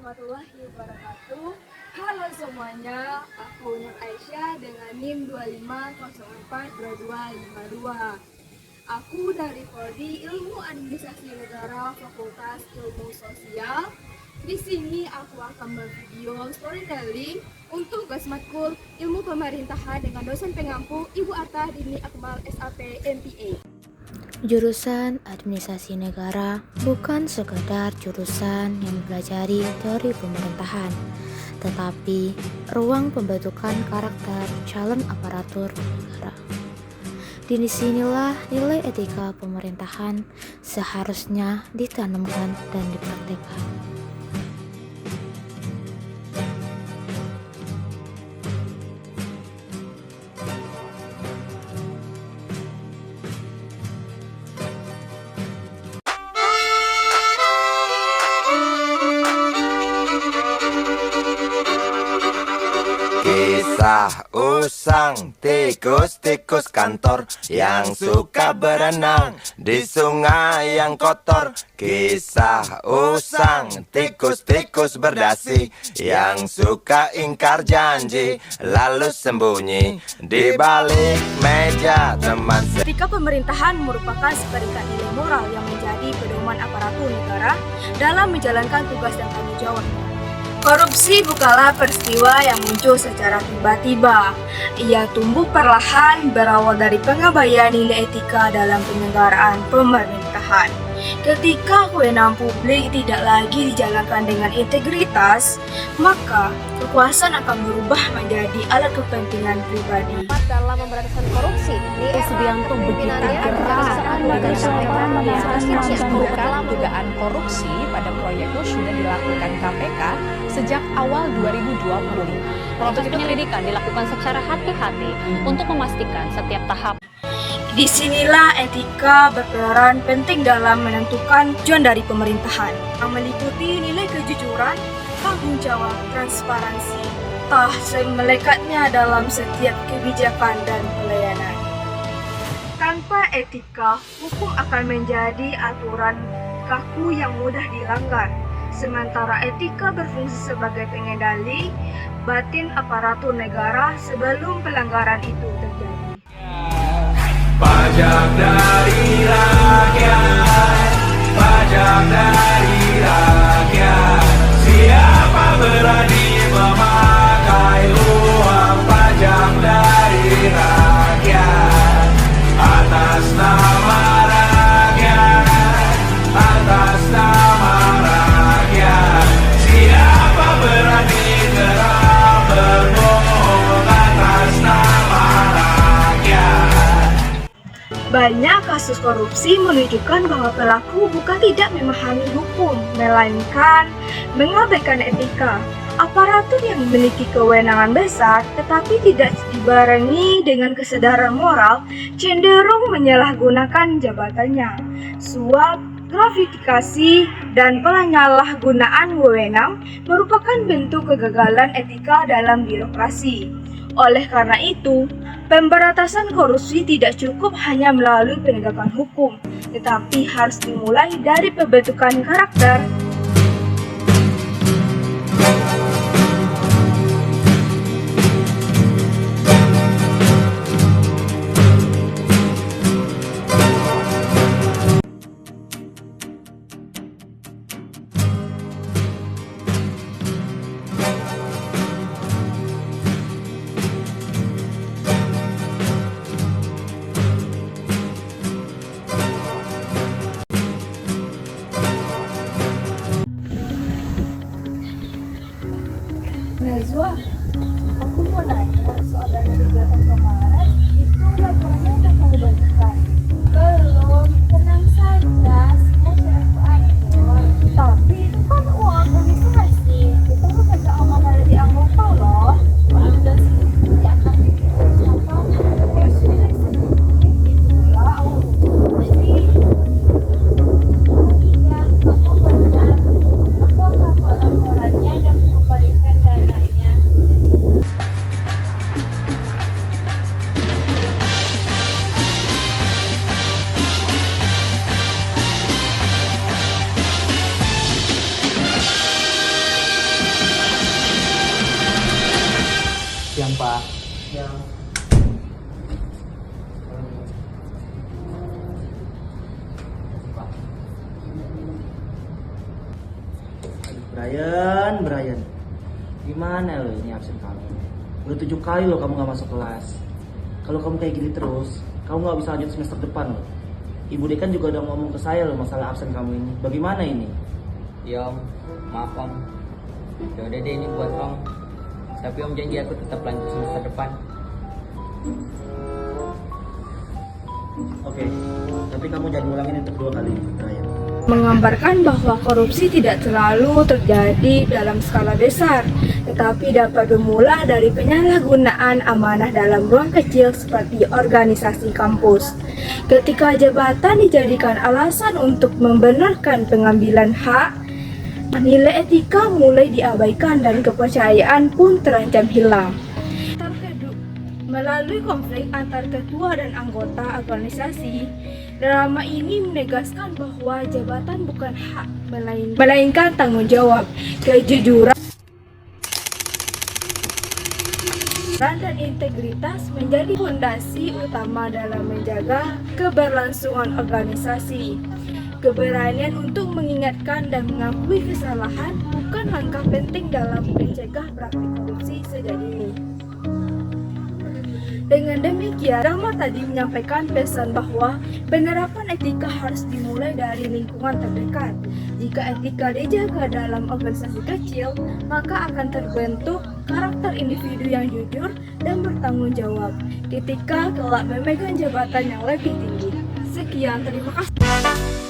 warahmatullahi wabarakatuh. Halo semuanya, aku Nur Aisyah dengan NIM 25042252. Aku dari Prodi Ilmu Administrasi Negara Fakultas Ilmu Sosial. Di sini aku akan bervideo storytelling untuk tugas matkul Ilmu Pemerintahan dengan dosen pengampu Ibu Atta Dini Akmal SAP MPA. Jurusan Administrasi Negara bukan sekedar jurusan yang mempelajari teori pemerintahan, tetapi ruang pembentukan karakter calon aparatur negara. Di sinilah nilai etika pemerintahan seharusnya ditanamkan dan dipraktikkan. Kisah usang tikus-tikus kantor yang suka berenang di sungai yang kotor. Kisah usang tikus-tikus berdasi yang suka ingkar janji lalu sembunyi di balik meja teman. Etika pemerintahan merupakan seperangkat nilai moral yang menjadi pedoman aparatur negara dalam menjalankan tugas dan tanggung jawabnya. Korupsi bukanlah peristiwa yang muncul secara tiba-tiba. Ia tumbuh perlahan berawal dari pengabaian nilai etika dalam penyelenggaraan pemerintahan. Ketika wewenang publik tidak lagi dijalankan dengan integritas, maka kekuasaan akan berubah menjadi alat kepentingan pribadi. Dalam pemberantasan korupsi, Subianto begitu gerak dengan dugaan korupsi pada proyek sudah dilakukan KPK sejak awal 2020. Proses penyelidikan dilakukan secara hati-hati untuk memastikan setiap tahap. Disinilah etika berperan penting dalam menentukan tujuan dari pemerintahan, yang meliputi nilai kejujuran, tanggung jawab, transparansi, melekatnya dalam setiap kebijakan dan pelayanan. Tanpa etika, hukum akan menjadi aturan kaku yang mudah dilanggar, sementara etika berfungsi sebagai pengendali batin aparatur negara sebelum pelanggaran itu terjadi. Pajak dari rakyat, pajak dari rakyat. Siapa berani memakai uang pajak dari rakyat? Atas nama rakyat, atas nama rakyat. Siapa berani terang berbohong atas nama rakyat? Banyak kasus korupsi menunjukkan bahwa pelaku bukan tidak memahami hukum, melainkan mengabaikan etika. Aparatur yang memiliki kewenangan besar tetapi tidak dibarengi dengan kesadaran moral cenderung menyalahgunakan jabatannya. Suap, gratifikasi, dan penyalahgunaan wewenang merupakan bentuk kegagalan etika dalam birokrasi. Oleh karena itu, pemberantasan korupsi tidak cukup hanya melalui penegakan hukum, tetapi harus dimulai dari pembentukan karakter. Brian, gimana lo ini absen kamu? Udah 7 kali lo kamu gak masuk kelas. Kalau kamu kayak gini terus, kamu gak bisa lanjut semester depan lo. Ibu Dekan juga udah ngomong ke saya lo masalah absen kamu ini. Bagaimana ini? Ya om, maaf om. Yaudah deh ini buat om. Tapi om janji aku tetap lanjut semester depan. Oke, tapi kamu jangan ngulangin untuk 2 kali, Brian. Menggambarkan bahwa korupsi tidak selalu terjadi dalam skala besar, tetapi dapat bermula dari penyalahgunaan amanah dalam ruang kecil seperti organisasi kampus. Ketika jabatan dijadikan alasan untuk membenarkan pengambilan hak, nilai etika mulai diabaikan dan kepercayaan pun terancam hilang. Melalui konflik antar ketua dan anggota organisasi, drama ini menegaskan bahwa jabatan bukan hak, melainkan tanggung jawab, kejujuran, dan integritas menjadi fondasi utama dalam menjaga keberlangsungan organisasi. Keberanian untuk mengingatkan dan mengakui kesalahan bukan langkah penting dalam mencegah praktik korupsi sejak dini. Dengan demikian, drama tadi menyampaikan pesan bahwa penerapan etika harus dimulai dari lingkungan terdekat. Jika etika dijaga dalam organisasi kecil, maka akan terbentuk karakter individu yang jujur dan bertanggung jawab ketika kelak memegang jabatan yang lebih tinggi. Sekian, terima kasih.